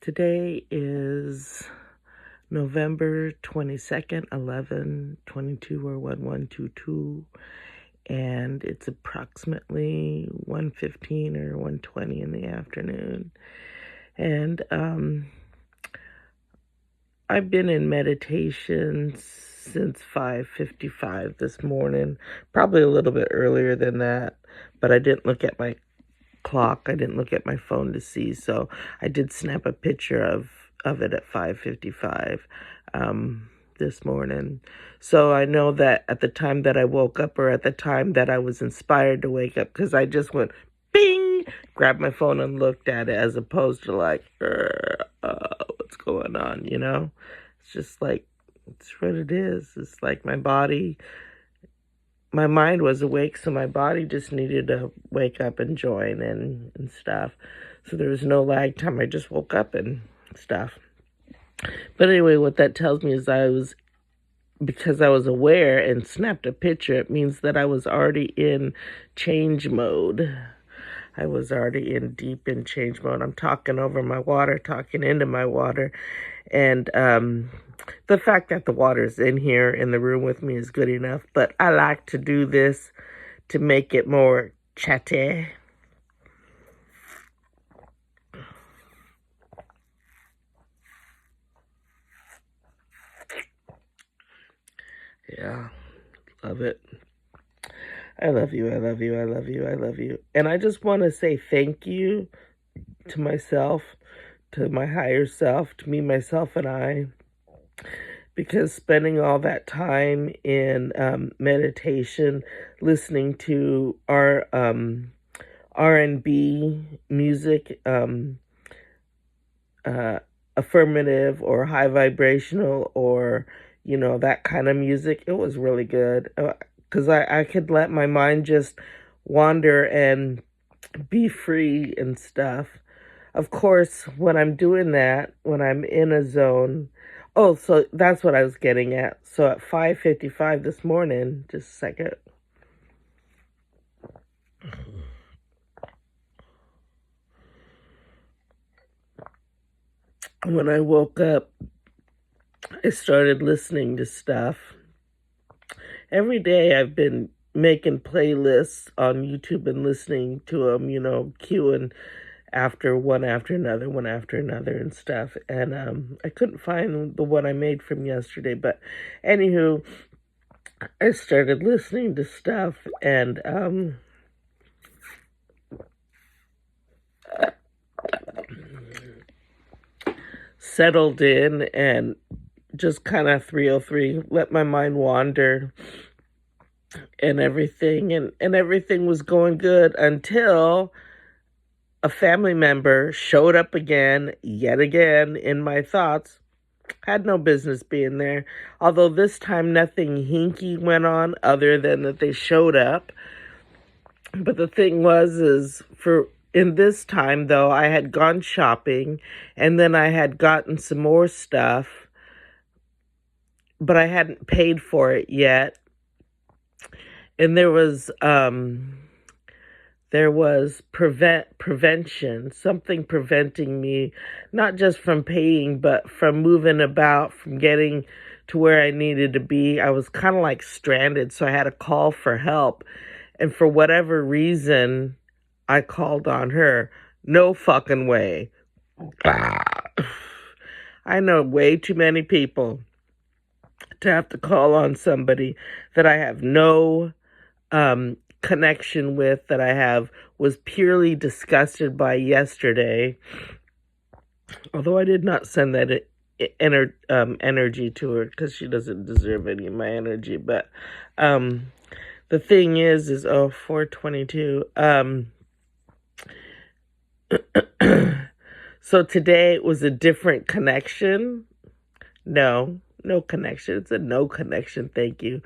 Today is November 22nd, 11/22 or 11/22, and it's approximately 1:15 or 1:20 in the afternoon. And I've been in meditation since 5:55 this morning, probably a little bit earlier than that, but I didn't look at my clock. I didn't look at my phone to see, so I did snap a picture of it at 5:55 this morning. So I know that at the time that I woke up, or at the time that I was inspired to wake up, because I just went bing, grabbed my phone and looked at it, as opposed to like, what's going on, It's just like, it's what it is. It's like my mind was awake, so my body just needed to wake up and join and stuff. So there was no lag time. I just woke up and stuff. But anyway, what that tells me is because I was aware and snapped a picture, it means that I was already in change mode. I was already deep in change mode. I'm talking over my water, talking into my water. And the fact that the water's in here in the room with me is good enough. But I like to do this to make it more chatty. Yeah, love it. I love you, I love you, I love you, I love you. And I just want to say thank you to myself, to my higher self, to me, myself, and I, because spending all that time in meditation, listening to our R&B music, affirmative or high vibrational, or that kind of music, it was really good. Because I could let my mind just wander and be free and stuff. Of course, when I'm doing that, when I'm in a zone, so that's what I was getting at. So at 5:55 this morning, just a second. When I woke up, I started listening to stuff. Every day I've been making playlists on YouTube and listening to them, queuing one after another and stuff. And I couldn't find the one I made from yesterday, but anywho, I started listening to stuff and settled in and just kind of 303, let my mind wander and everything. And everything was going good until a family member showed up yet again in my thoughts. Had no business being there. Although this time nothing hinky went on other than that they showed up. But the thing is in this time though, I had gone shopping and then I had gotten some more stuff, but I hadn't paid for it yet. And there was prevention, something preventing me, not just from paying, but from moving about, from getting to where I needed to be. I was kind of like stranded, so I had to call for help. And for whatever reason, I called on her. No fucking way. I know way too many people to have to call on somebody that I have no connection with, that I was purely disgusted by yesterday. Although I did not send that energy to her, because she doesn't deserve any of my energy. But the thing is 422. So today it was a different connection. No connection. It's a no connection. Thank you.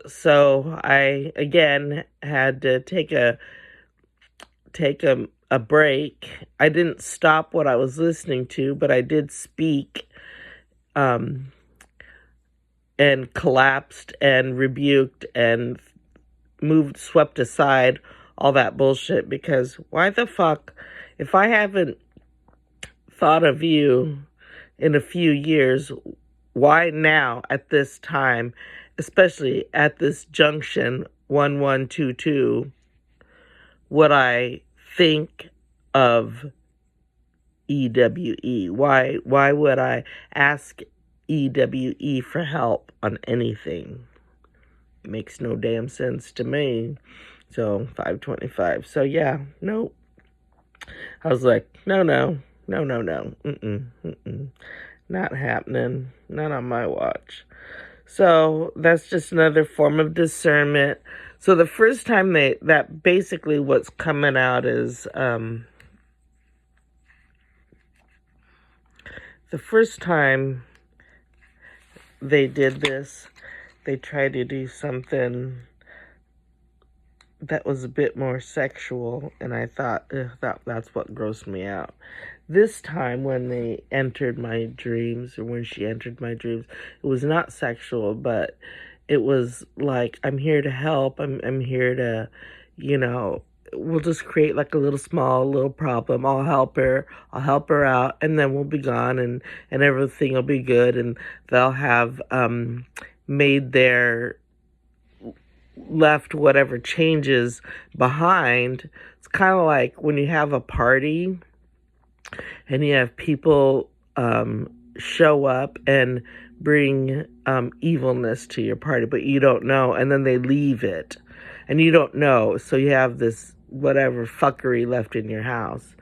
So I again had to take a break. I didn't stop what I was listening to, but I did speak and collapsed and rebuked and swept aside all that bullshit, because why the fuck, if I haven't thought of you in a few years, why now at this time, especially at this junction 1122, would I think of EWE? Why would I ask EWE for help on anything? Makes no damn sense to me. So 525. So yeah, no. I was like, no. Not happening. Not on my watch. So that's just another form of discernment. So the first time that basically what's coming out is the first time they did this, they tried to do something that was a bit more sexual, and I thought that's what grossed me out. This time when they entered my dreams, or when she entered my dreams, it was not sexual, but it was like, I'm here to help. I'm here to, we'll just create like a little problem. I'll help her out, and then we'll be gone, and everything will be good, and they'll have made their left whatever changes behind. It's kind of like when you have a party and you have people show up and bring evilness to your party, but you don't know, and then they leave it, and you don't know, so you have this whatever fuckery left in your house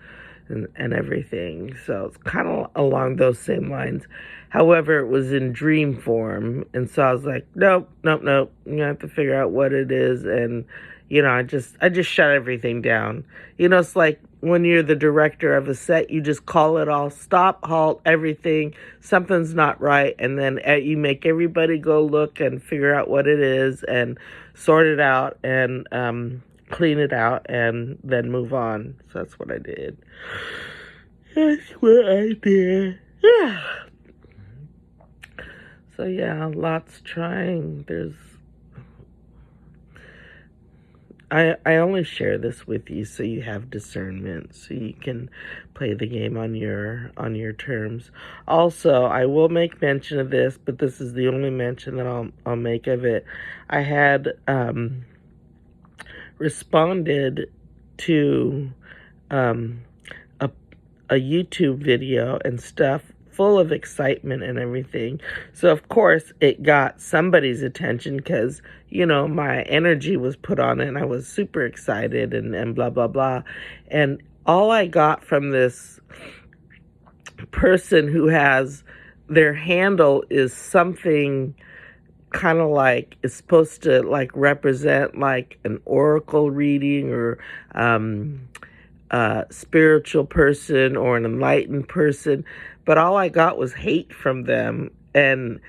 and everything. So it's kind of along those same lines. However, it was in dream form, and so I was like, nope. You have to figure out what it is, and I just shut everything down. It's like when you're the director of a set, you just call it all, stop, halt, everything. Something's not right, and then you make everybody go look and figure out what it is, and sort it out, and clean it out, and then move on. So that's what I did. That's what I did. Yeah. So yeah, lots trying. I only share this with you so you have discernment, so you can play the game on your terms. Also, I will make mention of this, but this is the only mention that I'll make of it. I had responded to a YouTube video and stuff full of excitement and everything. So of course it got somebody's attention because, my energy was put on it and I was super excited and blah, blah, blah. And all I got from this person who has their handle is something kind of like, it's supposed to like represent like an oracle reading or spiritual person or an enlightened person, but all I got was hate from them and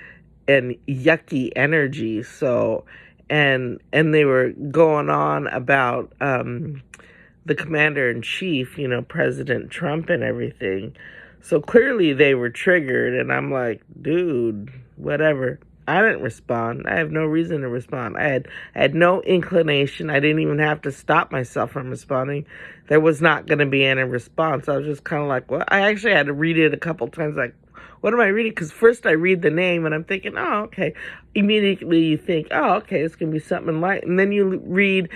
yucky energy. So and they were going on about the commander-in-chief, President Trump and everything. So clearly they were triggered, and I'm like, dude, whatever. I didn't respond. I have no reason to respond. I had no inclination. I didn't even have to stop myself from responding. There was not going to be any response. I was just kind of like, well, I actually had to read it a couple times, like, what am I reading? Because first I read the name and I'm thinking, oh, okay. Immediately you think, oh, okay, it's going to be something light. And then you read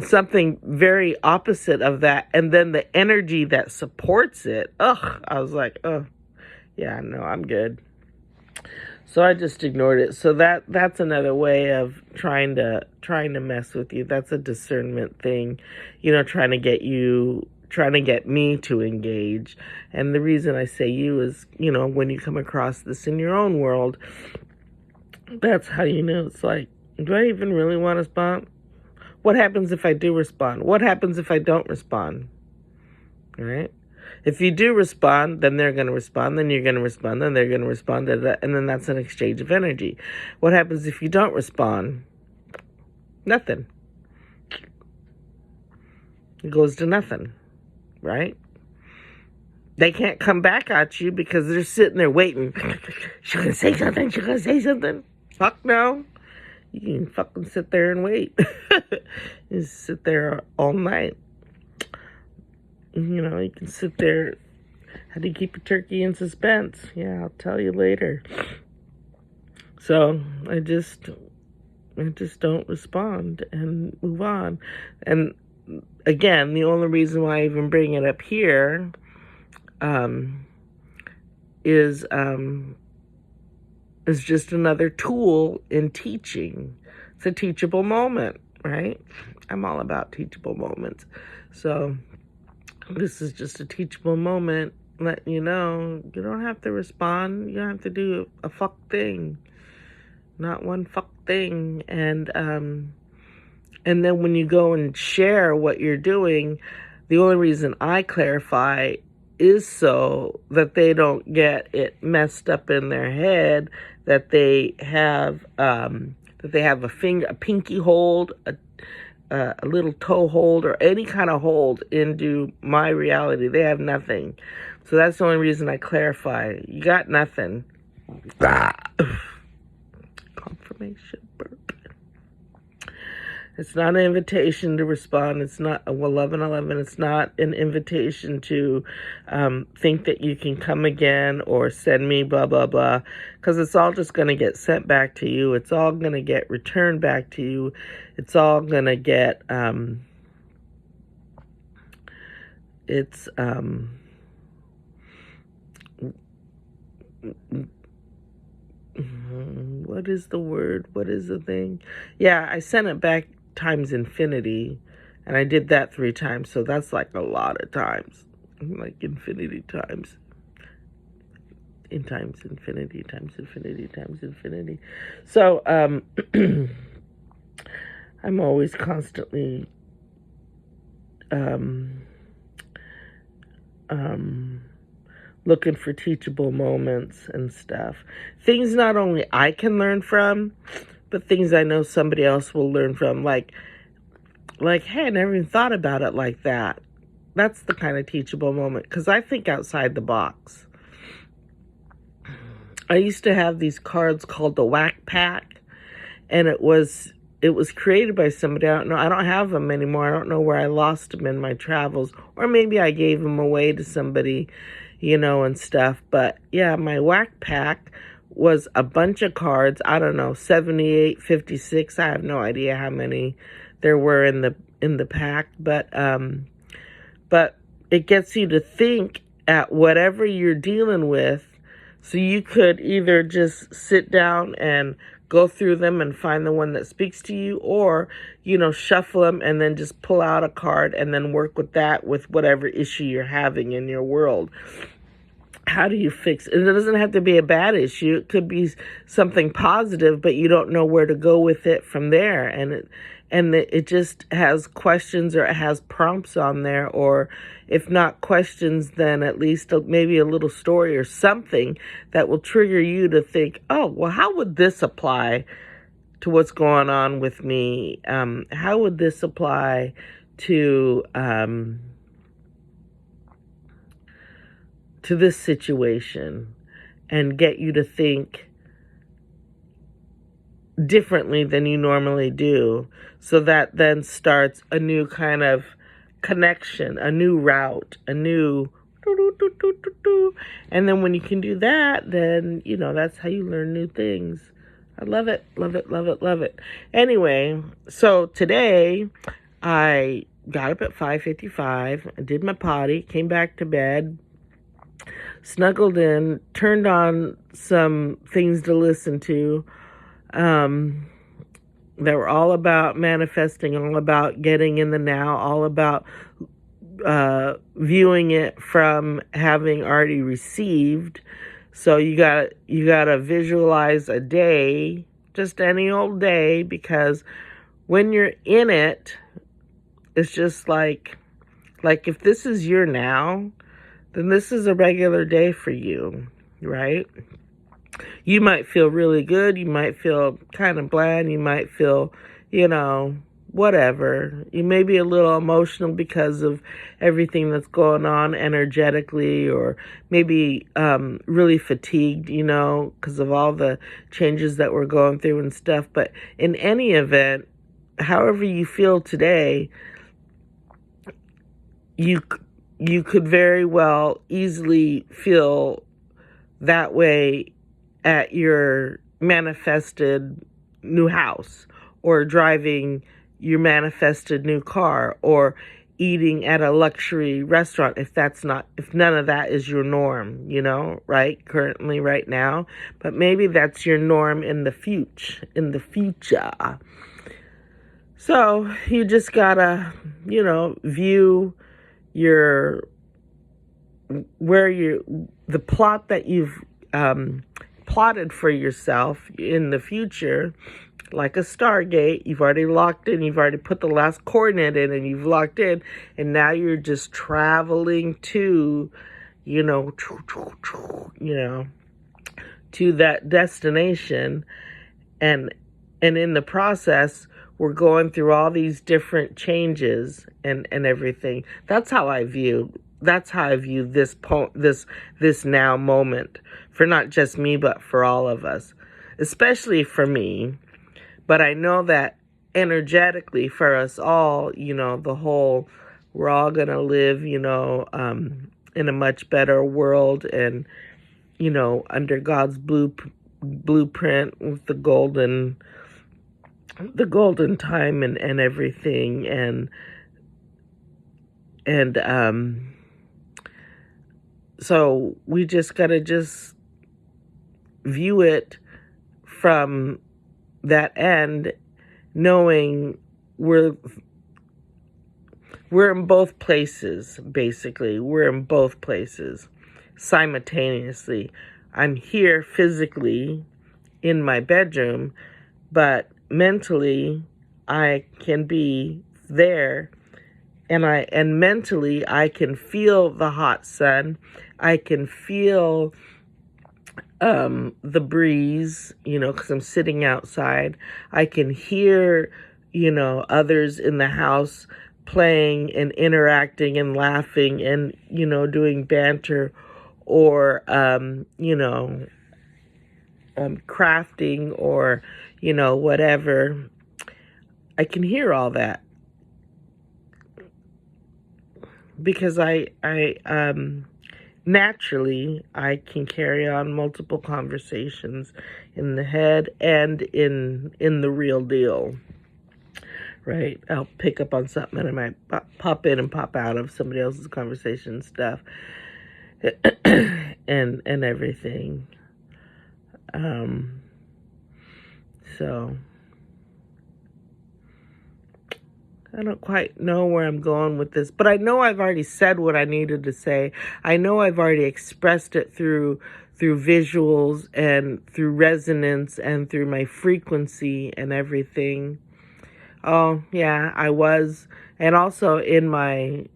something very opposite of that. And then the energy that supports it, I was like, oh, yeah, no, I'm good. So I just ignored it. So that's another way of trying to mess with you. That's a discernment thing, trying to get me to engage. And the reason I say you is, when you come across this in your own world, that's how you know. It's like, do I even really want to respond? What happens if I do respond? What happens if I don't respond? All right? If you do respond, then they're going to respond, then you're going to respond, then they're going to respond, and then that's an exchange of energy. What happens if you don't respond? Nothing. It goes to nothing, right? They can't come back at you because they're sitting there waiting. She's going to say something. She's going to say something. Fuck no. You can fucking sit there and wait. You sit there all night. You can sit there How do you keep a turkey in suspense? Yeah, I'll tell you later. So I just don't respond and move on. And again, the only reason why I even bring it up here is just another tool in teaching. It's a teachable moment, right? I'm all about teachable moments. So this is just a teachable moment, letting you know you don't have to respond. You don't have to do a fuck thing. Not one fuck thing. And then when you go and share what you're doing, the only reason I clarify is so that they don't get it messed up in their head that they have a pinky hold, a little toe hold, or any kind of hold into my reality. They have nothing. So that's the only reason I clarify. You got nothing. Confirmation burp. It's not an invitation to respond. It's not, 11:11, it's not an invitation to think that you can come again or send me blah, blah, blah, because it's all just going to get sent back to you. It's all going to get returned back to you. It's all going to get, what is the word? What is the thing? Yeah, I sent it back times infinity, and I did that 3 times, so that's like a lot of times, like infinity times, in times infinity times infinity times infinity. So I'm always constantly looking for teachable moments and stuff, things not only I can learn from, but things I know somebody else will learn from. Like, hey, I never even thought about it like that. That's the kind of teachable moment, because I think outside the box. I used to have these cards called the Whack Pack, and it was created by somebody. I don't know. I don't have them anymore. I don't know where I lost them in my travels, or maybe I gave them away to somebody, and stuff. But yeah, my Whack Pack was a bunch of cards. I don't know, 78, 56. I have no idea how many there were in the pack, but it gets you to think at whatever you're dealing with. So you could either just sit down and go through them and find the one that speaks to you, or shuffle them and then just pull out a card and then work with that, with whatever issue you're having in your world. How do you fix it? It doesn't have to be a bad issue. It could be something positive, but you don't know where to go with it from there. And it just has questions, or it has prompts on there, or if not questions, then at least maybe a little story or something that will trigger you to think, oh, well, how would this apply to what's going on with me? How would this apply to this situation, and get you to think differently than you normally do. So that then starts a new kind of connection, a new route, a new and then when you can do that, then that's how you learn new things. I love it, love it, love it, love it. Anyway, so today I got up at 5:55, I did my potty, came back to bed, snuggled in, turned on some things to listen to that were all about manifesting, all about getting in the now, all about viewing it from having already received. So you gotta visualize a day, just any old day, because when you're in it, it's just like if this is your now, then this is a regular day for you, right? You might feel really good. You might feel kind of bland. You might feel, whatever. You may be a little emotional because of everything that's going on energetically, or maybe really fatigued, because of all the changes that we're going through and stuff. But in any event, however you feel today, you could very well easily feel that way at your manifested new house, or driving your manifested new car, or eating at a luxury restaurant, if none of that is your norm, right? Currently, right now. But maybe that's your norm in the future. So you just gotta, view your the plot that you've plotted for yourself in the future, like a Stargate. You've already locked in, you've already put the last coordinate in, and you've locked in, and now you're just traveling to, to that destination, and in the process, we're going through all these different changes and everything. That's how I view this now moment, for not just me, but for all of us, especially for me. But I know that energetically for us all, we're all going to live, in a much better world, and, under God's blueprint, with the golden time and everything. And so we just got to view it from that end, knowing we're in both places. Basically, we're in both places simultaneously. I'm here physically in my bedroom, but mentally I can be there, and mentally I can feel the hot sun. I can feel the breeze, because I'm sitting outside. I can hear, others in the house playing and interacting and laughing and, doing banter, or, crafting, or, whatever. I can hear all that because I naturally, I can carry on multiple conversations in the head and in the real deal, right? I'll pick up on something and I might pop in and pop out of somebody else's conversation stuff and everything. So I don't quite know where I'm going with this, but I know I've already said what I needed to say. I know I've already expressed it through visuals and through resonance and through my frequency and everything. Oh, yeah, I was. And also in my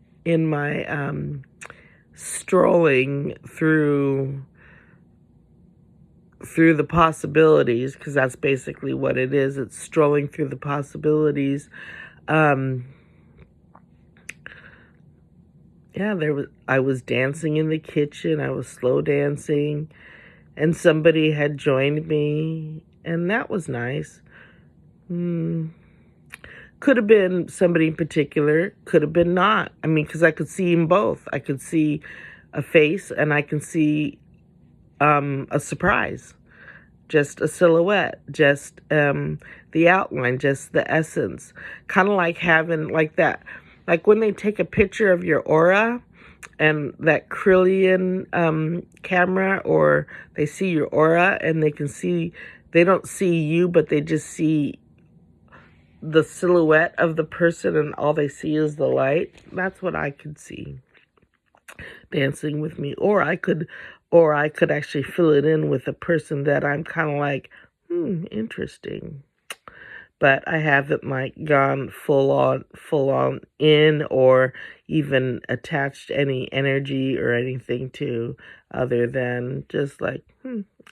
strolling through the possibilities, because that's basically what it is. It's strolling through the possibilities. Yeah, I was dancing in the kitchen. I was slow dancing, and somebody had joined me, and that was nice. Could have been somebody in particular, could have been not. I mean, because I could see them both. I could see a face, and I can see a surprise, just a silhouette, just the outline, just the essence. Kind of like having like that, like when they take a picture of your aura and that Krillian camera, or they see your aura and they don't see you, but they just see the silhouette of the person and all they see is the light. That's what I could see dancing with me. Or I could actually fill it in with a person that I'm kind of like, interesting. But I haven't like gone full on in, or even attached any energy or anything to, other than just like,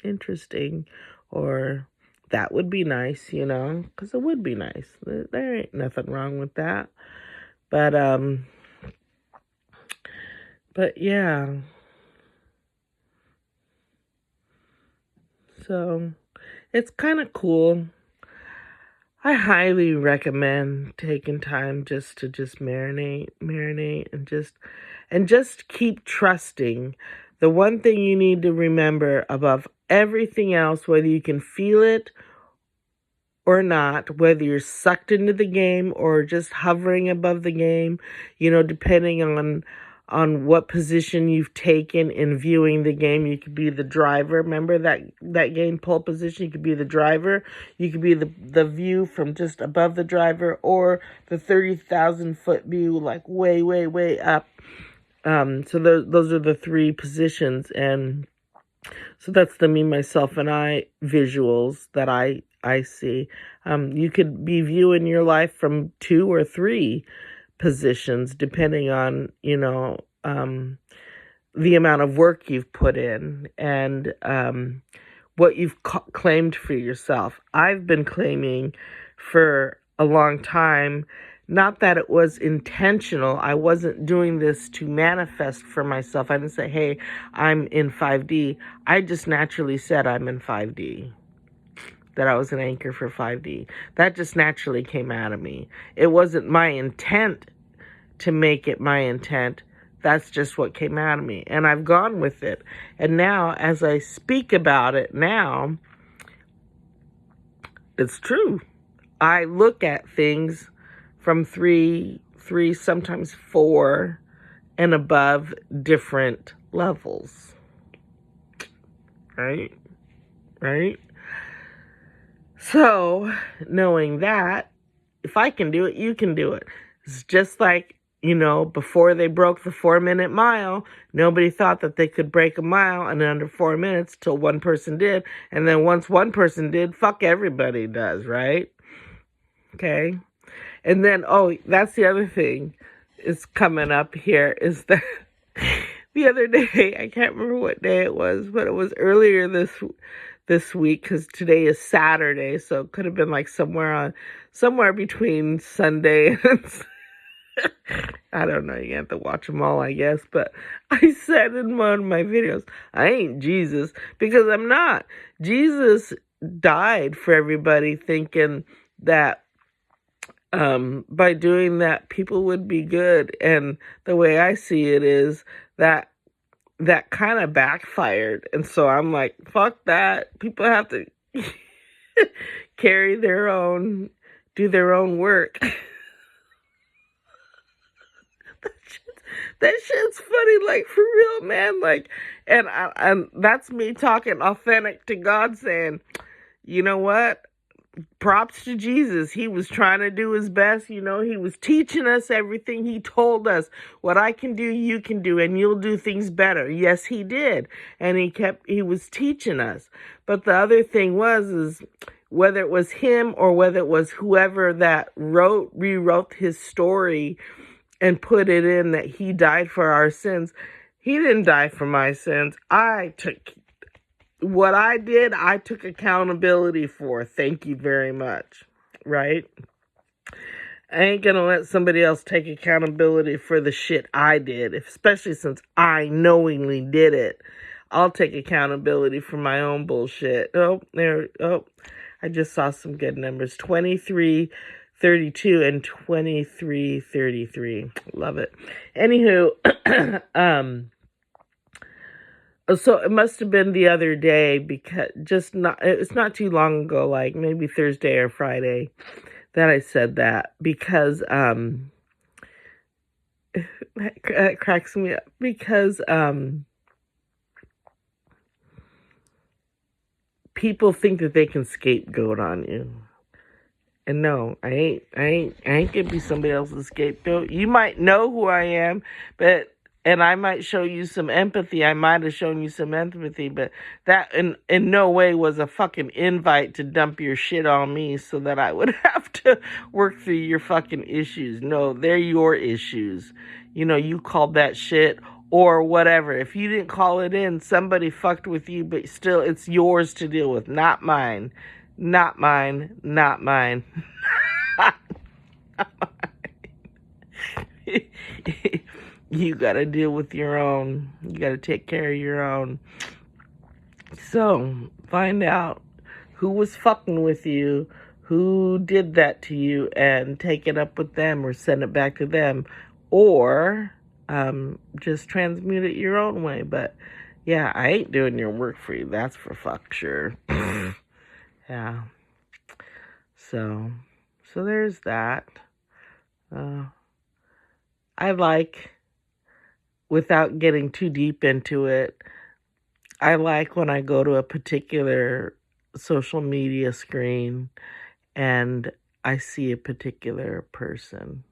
interesting, or that would be nice, because it would be nice. There ain't nothing wrong with that. But yeah. So it's kind of cool. I highly recommend taking time just to marinate and just keep trusting. The one thing you need to remember above everything else, whether you can feel it or not, whether you're sucked into the game or just hovering above the game, depending on what position you've taken in viewing the game. You could be the driver. Remember that game, pole position? You could be the driver. You could be the view from just above the driver, or the 30,000 foot view, like way, way, way up. So those are the three positions, and so that's the me, myself, and I visuals that I see. You could be viewing your life from 2 or 3 positions, depending on, the amount of work you've put in and what you've claimed for yourself. I've been claiming for a long time, not that it was intentional. I wasn't doing this to manifest for myself. I didn't say, hey, I'm in 5D. I just naturally said I'm in 5D. That I was an anchor for 5D. That just naturally came out of me. It wasn't my intent to make it my intent. That's just what came out of me. And I've gone with it. And now, as I speak about it now, it's true. I look at things from three, sometimes 4 and above different levels. Right? So, knowing that, if I can do it, you can do it. It's just like, before they broke the 4-minute mile, nobody thought that they could break a mile in under 4 minutes till one person did. And then once one person did, fuck everybody does, right? Okay. And then, that's the other thing is coming up here is that the other day, I can't remember what day it was, but it was earlier this week, because today is Saturday, so it could have been like somewhere between Sunday and I don't know, you have to watch them all, I guess, but I said in one of my videos, I ain't Jesus, because I'm not. Jesus died for everybody, thinking that by doing that, people would be good, and the way I see it is that kind of backfired, and so I'm like, fuck that. People have to carry their own, do their own work. That shit's funny, like, for real, man. Like, and that's me talking authentic to God, saying, you know what? Props to Jesus. He was trying to do his best. He was teaching us everything. He told us, what I can do, you can do, and you'll do things better. Yes, he did. And he was teaching us. But the other thing is whether it was him or whether it was whoever that rewrote his story and put it in that he died for our sins. He didn't die for my sins. What I did, I took accountability for. Thank you very much. Right? I ain't gonna let somebody else take accountability for the shit I did, especially since I knowingly did it. I'll take accountability for my own bullshit. I just saw some good numbers. 2332 and 2333. Love it. Anywho, so it must have been the other day, because it's not too long ago, like maybe Thursday or Friday, that I said that, because that cracks me up, because people think that they can scapegoat on you. And no, I ain't gonna be somebody else's scapegoat. You might know who I am, and I might show you some empathy. I might have shown you some empathy, but that in no way was a fucking invite to dump your shit on me so that I would have to work through your fucking issues. No, they're your issues. You called that shit or whatever. If you didn't call it in, somebody fucked with you, but still it's yours to deal with, not mine. Not mine. Not mine. You gotta deal with your own. You gotta take care of your own. So, find out who was fucking with you, who did that to you, and take it up with them or send it back to them. Or, just transmute it your own way. But yeah, I ain't doing your work for you. That's for fuck sure. Yeah. So there's that. I like, without getting too deep into it, I like when I go to a particular social media screen and I see a particular person.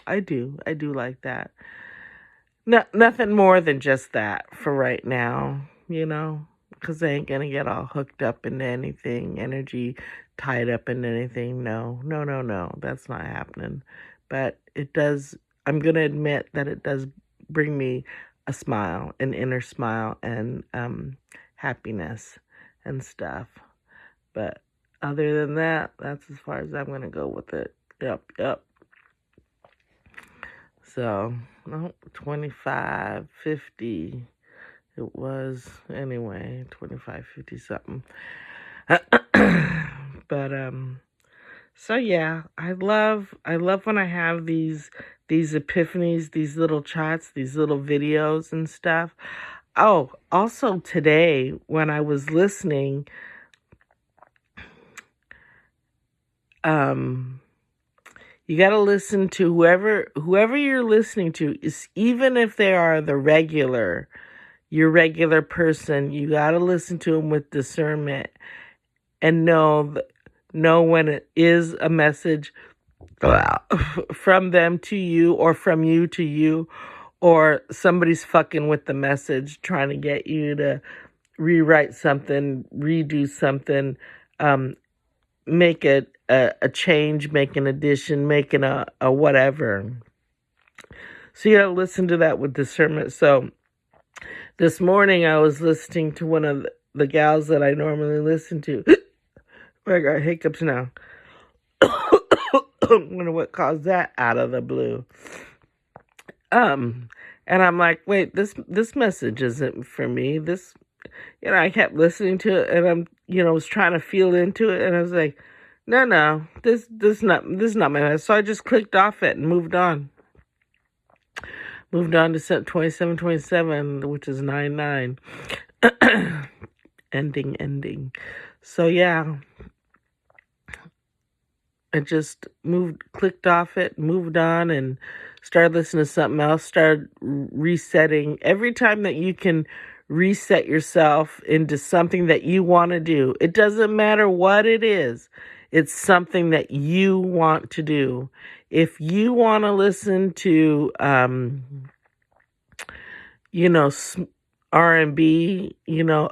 I do like that. No, nothing more than just that for right now, because I ain't gonna get all hooked up into anything, energy tied up into anything. No, no, no, no, that's not happening. But it does, I'm gonna admit that it does bring me a smile, an inner smile, and happiness and stuff. But other than that, that's as far as I'm gonna go with it. Yep. So, no, 25.50. It was, anyway, 25.50 something. But, so yeah, I love when I have these epiphanies, these little chats, these little videos and stuff. Oh, also today when I was listening, you got to listen to whoever you're listening to, is, even if they are your regular person, you got to listen to them with discernment and know when it is a message from them to you, or from you to you, or somebody's fucking with the message, trying to get you to rewrite something, redo something, make a change, make an addition, making a whatever. So you gotta listen to that with discernment. So this morning I was listening to one of the gals that I normally listen to. I got hiccups now. I wonder what caused that out of the blue. And I'm like, wait, this message isn't for me. This, I kept listening to it, and I'm, was trying to feel into it, and I was like, no, this not my message. So I just clicked off it and moved on. Moved on to 2727, which is 99. ending. So yeah, I just clicked off it, moved on, and started listening to something else, started resetting. Every time that you can reset yourself into something that you want to do, it doesn't matter what it is, it's something that you want to do. If you want to listen to, R&B,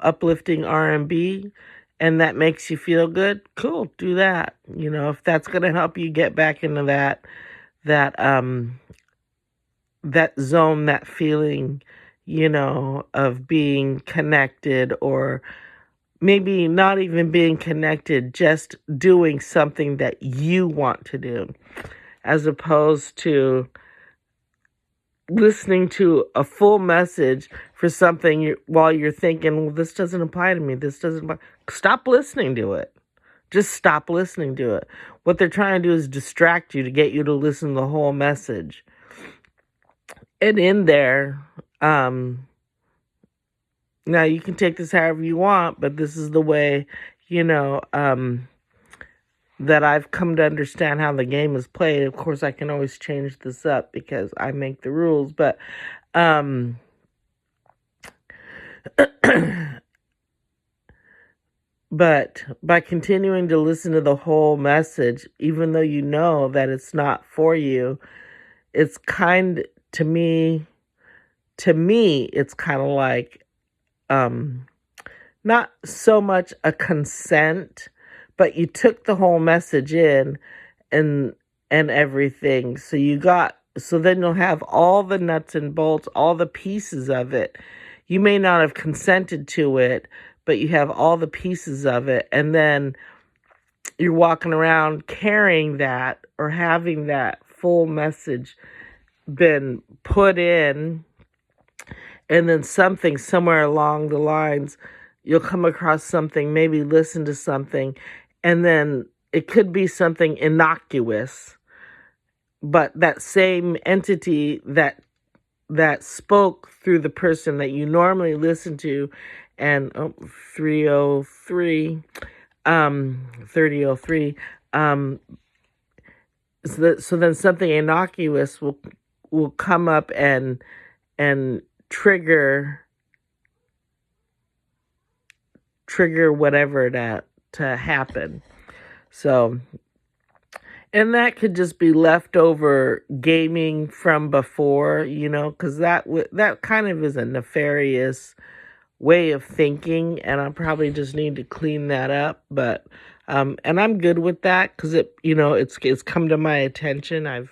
uplifting R&B, and that makes you feel good, cool, do that. If that's going to help you get back into that zone, that feeling, of being connected, or maybe not even being connected, just doing something that you want to do, as opposed to listening to a full message for something while you're thinking, well, this doesn't apply to me. This doesn't apply. Stop listening to it. Just stop listening to it. What they're trying to do is distract you to get you to listen to the whole message. And in there, now you can take this however you want, but this is the way, that I've come to understand how the game is played. Of course, I can always change this up because I make the rules, but but by continuing to listen to the whole message, even though you know that it's not for you, it's to me, it's kind of like, not so much a consent, but you took the whole message in and everything. So then you'll have all the nuts and bolts, all the pieces of it. You may not have consented to it, but you have all the pieces of it. And then you're walking around carrying that, or having that full message been put in. And then something somewhere along the lines, you'll come across something, maybe listen to something, and then it could be something innocuous, but that same entity that that spoke through the person that you normally listen to, and 303, 3003, so then something innocuous will come up and trigger whatever to happen. So, and that could just be leftover gaming from before, because that kind of is a nefarious way of thinking, and I probably just need to clean that up. But and I'm good with that because it's come to my attention. I've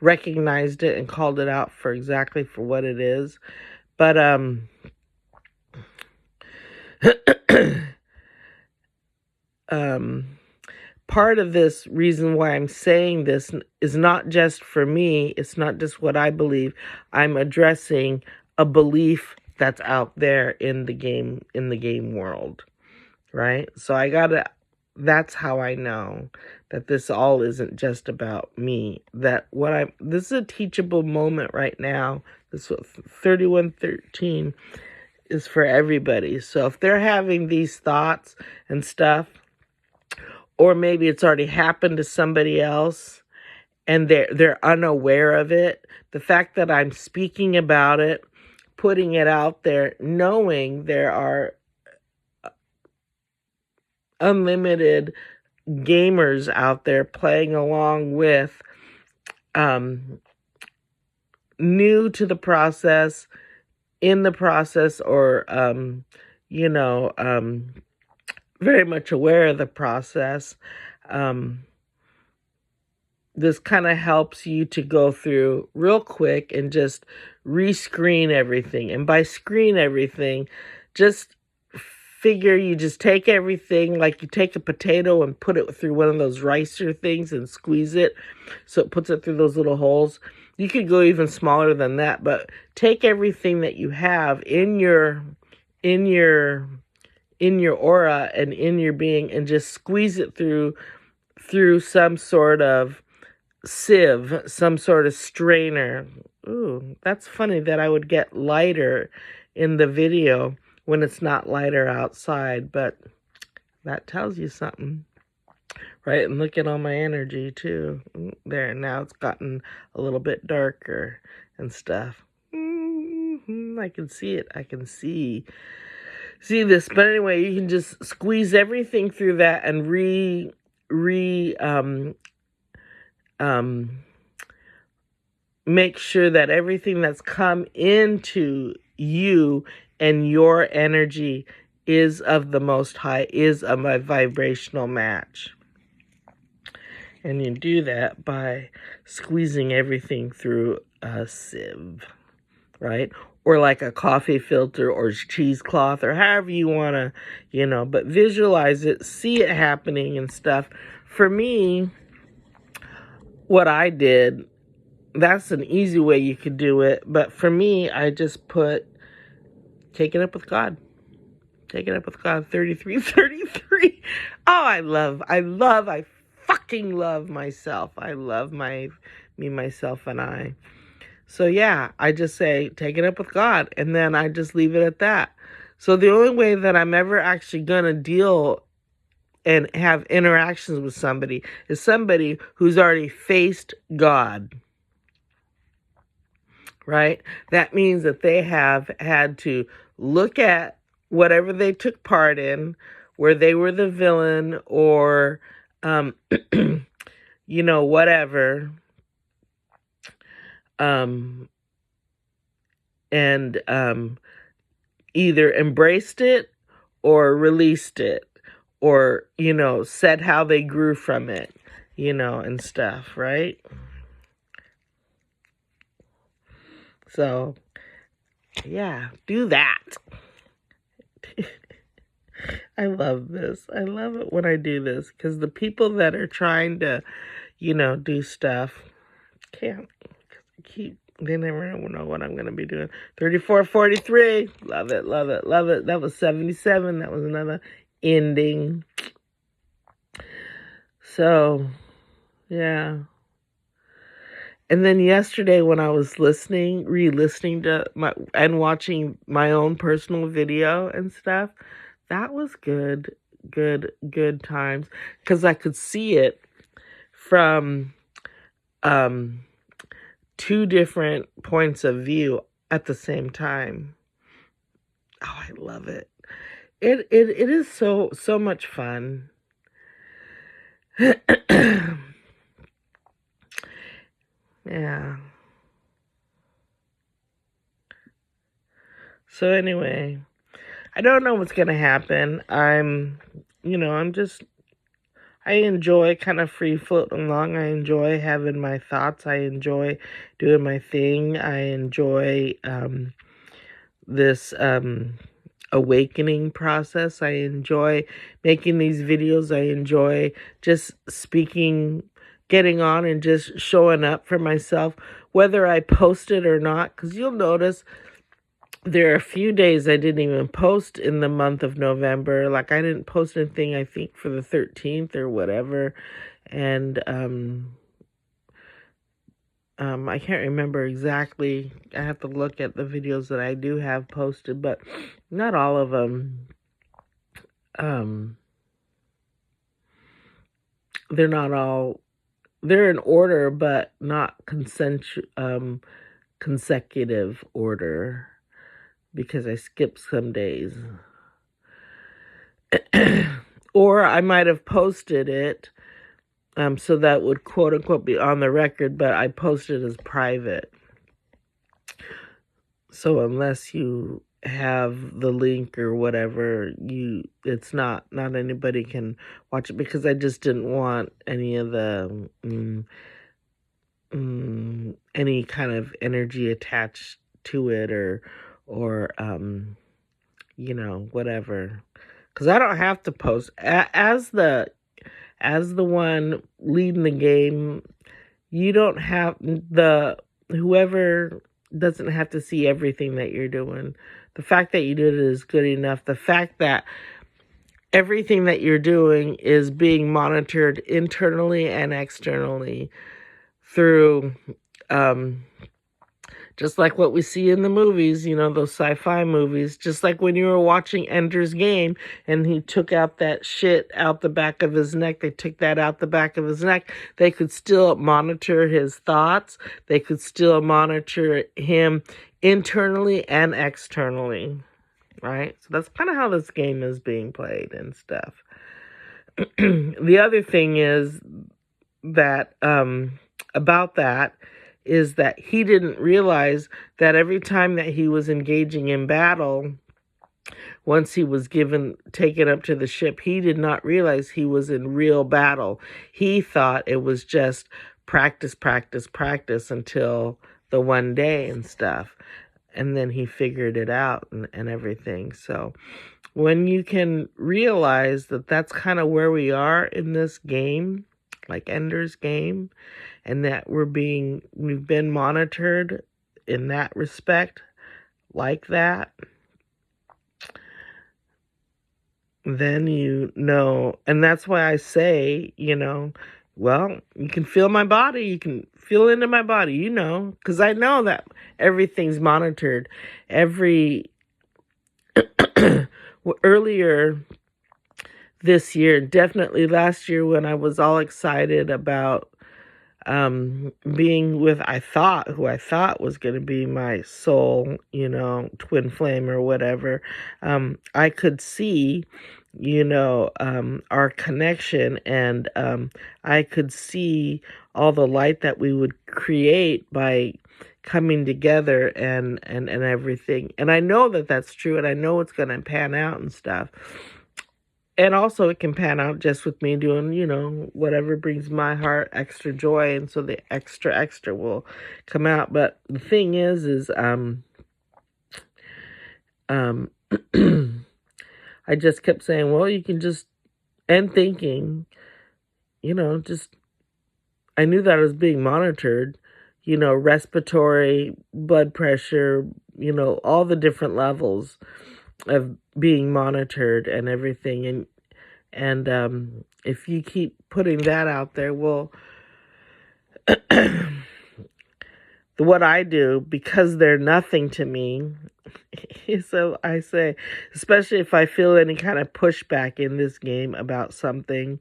recognized it and called it out for exactly for what it is. But part of this reason why I'm saying this is not just for me. It's not just what I believe. I'm addressing a belief that's out there in the game world, right? So that's how I know that this all isn't just about me. This is a teachable moment right now. This 3113 is for everybody. So if they're having these thoughts and stuff, or maybe it's already happened to somebody else and they're unaware of it, the fact that I'm speaking about it, putting it out there, knowing there are unlimited gamers out there playing along with, new to the process, in the process, or very much aware of the process. This kind of helps you to go through real quick and just rescreen everything. And by screen everything, just figure you just take everything, like you take a potato and put it through one of those ricer things and squeeze it so it puts it through those little holes. You could go even smaller than that, but take everything that you have in your aura and in your being and just squeeze it through some sort of sieve, some sort of strainer. Ooh, that's funny that I would get lighter in the video when it's not lighter outside, but that tells you something, right? And look at all my energy too. There, now it's gotten a little bit darker and stuff. I can see it. I can see this. But anyway, you can just squeeze everything through that and make sure that everything that's come into you and your energy is of the Most High, is of a vibrational match. And you do that by squeezing everything through a sieve, right? Or like a coffee filter or cheesecloth or however you want to, but visualize it, see it happening and stuff. For me, what I did, that's an easy way you could do it. But for me, I just put, take it up with God. Take it up with God, 3333. Oh, I fucking love myself. I love me, myself, and I. So yeah, I just say, take it up with God. And then I just leave it at that. So the only way that I'm ever actually going to deal and have interactions with somebody is somebody who's already faced God. Right? That means that they have had to look at whatever they took part in, where they were the villain or, whatever. And either embraced it or released it or, said how they grew from it, and stuff, right? So, yeah, do that. I love this. I love it when I do this because the people that are trying to, do stuff can't they never know what I'm going to be doing. 3443. Love it, love it, love it. That was 77. That was another ending. So, yeah. And then yesterday when I was re-listening to and watching my own personal video and stuff, that was good times, because I could see it from two different points of view at the same time. Oh, I love it. It is so much fun. Yeah. So anyway, I don't know what's gonna happen. I enjoy kind of free floating along. I enjoy having my thoughts. I enjoy doing my thing. I enjoy this awakening process. I enjoy making these videos. I enjoy just speaking, getting on and just showing up for myself, whether I post it or not. Because you'll notice there are a few days I didn't even post in the month of November. Like, I didn't post anything, I think, for the 13th or whatever. And I can't remember exactly. I have to look at the videos that I do have posted, but not all of them. They're not all. They're in order, but not consecutive order, because I skipped some days. Or I might have posted it, so that would quote unquote be on the record, but I posted as private. So unless you have the link or whatever, it's not anybody can watch it, because I just didn't want any of the any kind of energy attached to it, or whatever, because I don't have to post as the one leading the game. You don't have whoever doesn't have to see everything that you're doing. The fact that you did it is good enough. The fact that everything that you're doing is being monitored internally and externally through just like what we see in the movies, those sci-fi movies. Just like when you were watching Ender's Game and he took out that shit out the back of his neck. They took that out the back of his neck. They could still monitor his thoughts. They could still monitor him internally and externally, right? So that's kind of how this game is being played and stuff. The other thing is that about that is that he didn't realize that every time that he was engaging in battle, once he was taken up to the ship, he did not realize he was in real battle. He thought it was just practice until the one day and stuff. And then he figured it out and everything. So when you can realize that that's kind of where we are in this game, like Ender's Game, and that we've been monitored in that respect, like that, then and that's why I say, well, you can feel my body, you can feel into my body, because I know that everything's monitored. Earlier this year, definitely last year, when I was all excited about being with who I thought was going to be my soul, twin flame or whatever, I could see, our connection, and I could see all the light that we would create by coming together and everything. And I know that that's true, and I know it's going to pan out and stuff. And also it can pan out just with me doing, whatever brings my heart extra joy. And so the extra will come out. But the thing is I just kept saying, well, you can just, and thinking, I knew that I was being monitored, respiratory, blood pressure, all the different levels of being monitored and everything. And if you keep putting that out there, well, what I do, because they're nothing to me. So I say, especially if I feel any kind of pushback in this game about something,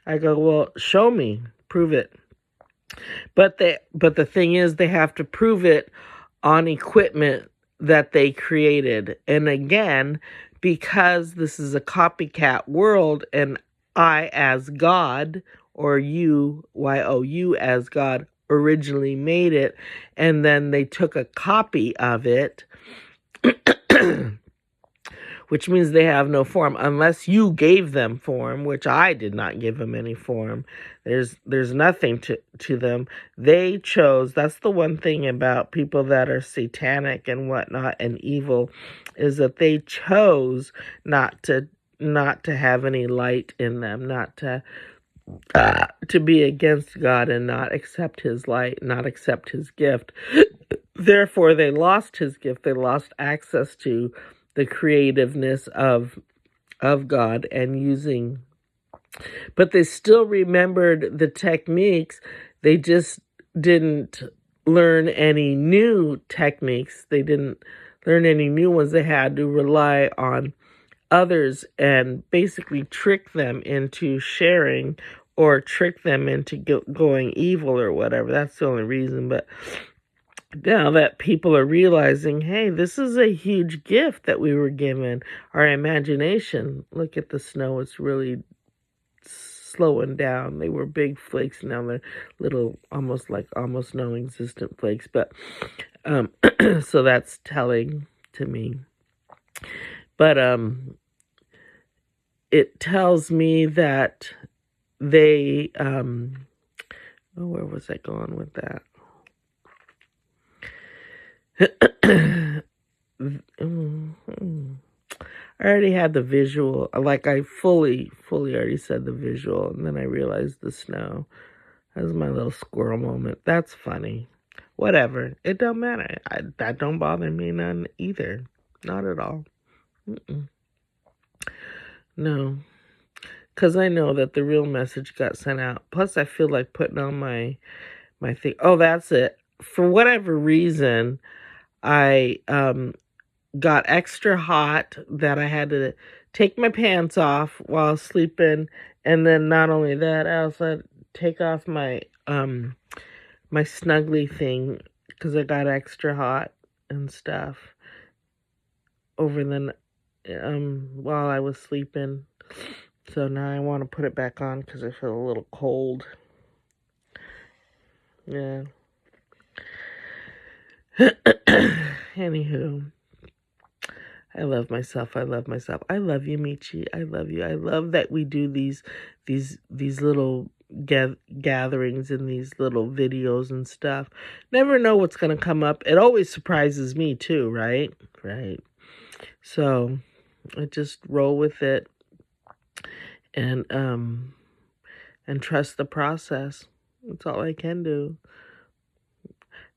I go, well, show me, prove it. But the thing is, they have to prove it on equipment that they created. And again, because this is a copycat world, and I as God, or you, YOU as God, originally made it, and then they took a copy of it, which means they have no form unless you gave them form, which I did not give them any form. There's nothing to them. They chose. That's the one thing about people that are satanic and whatnot and evil, is that they chose not to have any light in them, not to be against God and not accept his light, not accept his gift. Therefore, they lost his gift. They lost access to the creativeness of God and using, but they still remembered the techniques. They just didn't learn any new techniques. They didn't learn any new ones. They had to rely on others and basically trick them into sharing, or trick them into going evil or whatever. That's the only reason. But now that people are realizing, hey, this is a huge gift that we were given, our imagination. Look at the snow. It's really slowing down. They were big flakes. Now they're little, almost non-existent flakes. But so that's telling to me. But it tells me that they where was I going with that? I already had the visual. Like, I fully already said the visual, and then I realized the snow. That was my little squirrel moment. That's funny. Whatever. It don't matter. That don't bother me none either. Not at all. No. Because I know that the real message got sent out. Plus, I feel like putting on my thing. Oh, that's it. For whatever reason, I got extra hot that I had to take my pants off while sleeping. And then not only that, I also had to take off my my snuggly thing because I got extra hot and stuff over the while I was sleeping. So now I want to put it back on because I feel a little cold. Yeah. Anywho, I love myself. I love myself. I love you, Michi. I love you. I love that we do these little gatherings and these little videos and stuff. Never know what's going to come up. It always surprises me too, right? Right. So I just roll with it and trust the process. That's all I can do.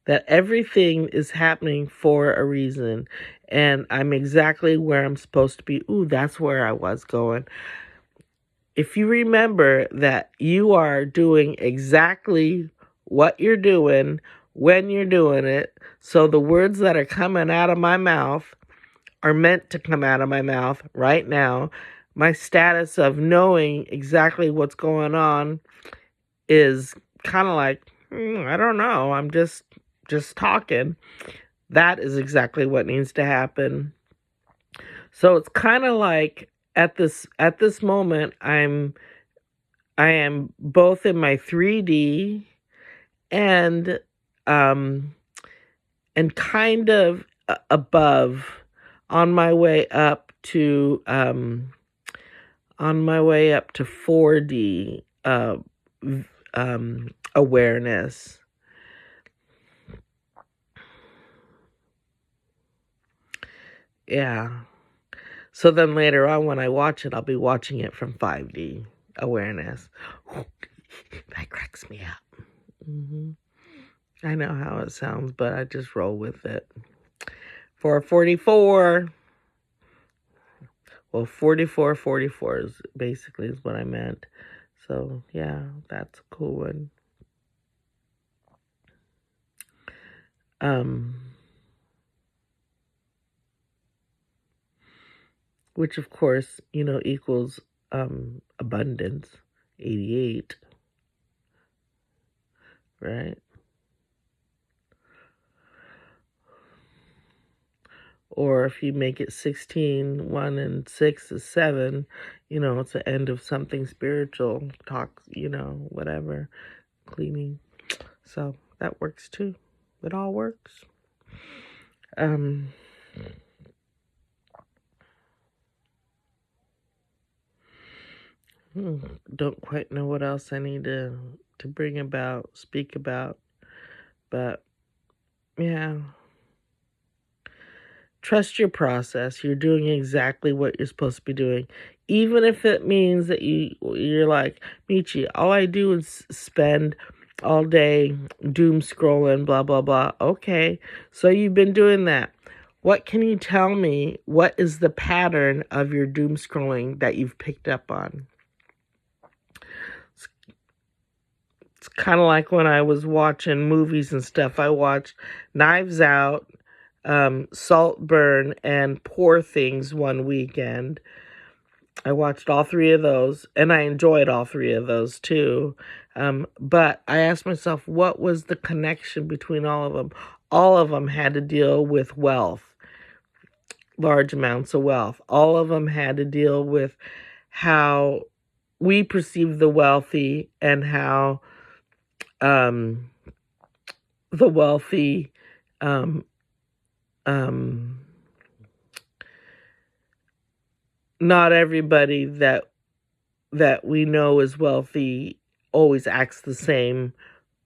That everything is happening for a reason, and I'm exactly where I'm supposed to be. Ooh, that's where I was going. If you remember that you are doing exactly what you're doing when you're doing it, so the words that are coming out of my mouth are meant to come out of my mouth right now. My status of knowing exactly what's going on is kind of like, I don't know, I'm just talking. That is exactly what needs to happen. So it's kind of like at this moment, I am both in my 3D and kind of above, on my way up to 4D awareness. Yeah. So then later on when I watch it, I'll be watching it from 5D awareness. That cracks me up. I know how it sounds, but I just roll with it. 444. Well, 44 is basically is what I meant. So, yeah, that's a cool one. Which of course, equals abundance, 88, right? Or if you make it 16, 1 and 6 is 7, it's the end of something spiritual, talk, whatever, cleaning. So that works too. It all works. Don't quite know what else I need to speak about, but yeah. Trust your process. You're doing exactly what you're supposed to be doing. Even if it means that you're like, Michi, all I do is spend all day doom scrolling, blah, blah, blah. Okay, so you've been doing that. What can you tell me? What is the pattern of your doom scrolling that you've picked up on? It's kind of like when I was watching movies and stuff. I watched Knives Out, Saltburn, and Poor Things one weekend. I watched all three of those, and I enjoyed all three of those too. But I asked myself, what was the connection between all of them? All of them had to deal with wealth, large amounts of wealth. All of them had to deal with how we perceive the wealthy and how the wealthy not everybody that we know is wealthy always acts the same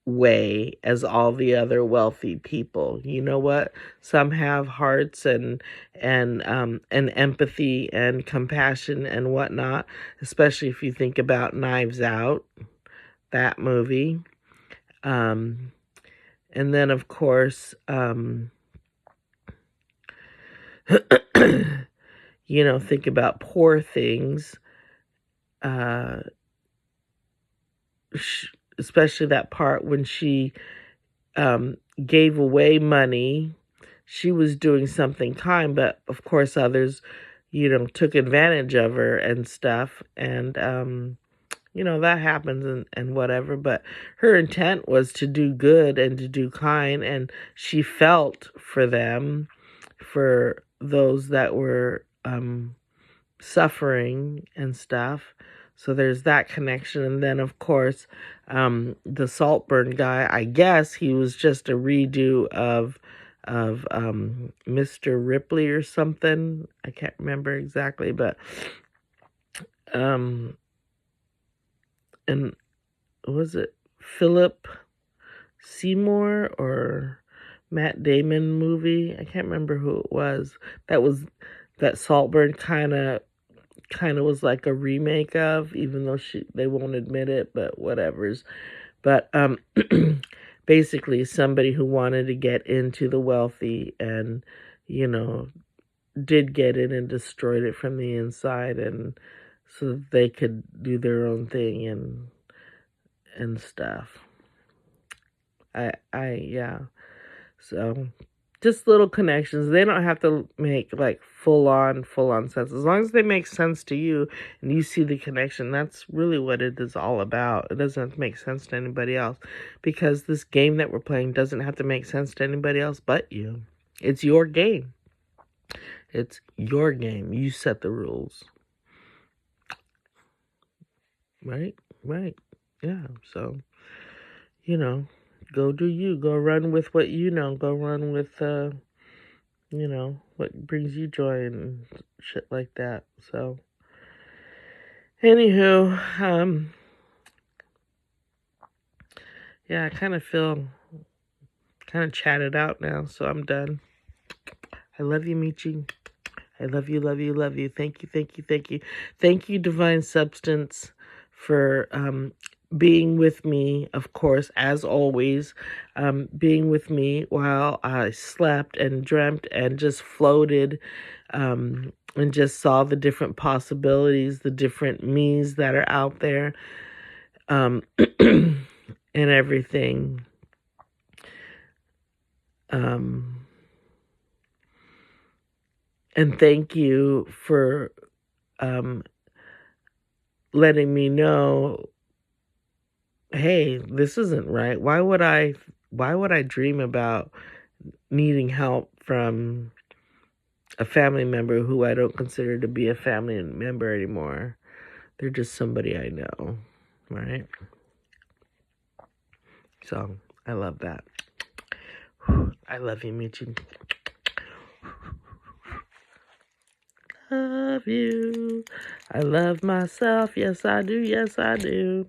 way as all the other wealthy people. You know what? Some have hearts and empathy and compassion and whatnot, especially if you think about Knives Out, that movie. And then of course, think about Poor Things, especially that part when she gave away money. She was doing something kind, but of course others, took advantage of her and stuff. And, that happens and whatever. But her intent was to do good and to do kind. And she felt for them, for those that were suffering and stuff. So there's that connection. And then, of course, the Saltburn guy, I guess he was just a redo of Mr. Ripley or something. I can't remember exactly, but and was it Philip Seymour or Matt Damon movie? I can't remember who it was. That Saltburn kind of was like a remake of, even though they won't admit it, but whatever's. But basically somebody who wanted to get into the wealthy and, did get in and destroyed it from the inside, and so that they could do their own thing and stuff. Yeah. So just little connections. They don't have to make like full on sense. As long as they make sense to you and you see the connection, that's really what it is all about. It doesn't have to make sense to anybody else, because this game that we're playing doesn't have to make sense to anybody else but you. It's your game. It's your game. You set the rules. Right? Yeah. So, go do you. Go run with what you know. Go run with, what brings you joy and shit like that. So, anywho, yeah, I kind of feel kind of chatted out now, so I'm done. I love you, Michi. I love you, love you, love you. Thank you, thank you, thank you. Thank you, Divine Substance, for being with me, of course, as always, being with me while I slept and dreamt and just floated, and just saw the different possibilities, the different me's that are out there, and everything. Um, and thank you for um, letting me know, hey, this isn't right. Why would I dream about needing help from a family member who I don't consider to be a family member anymore? They're just somebody I know, right? So I love that. I love you, Michi. Love you. I love myself. Yes, I do. Yes, I do.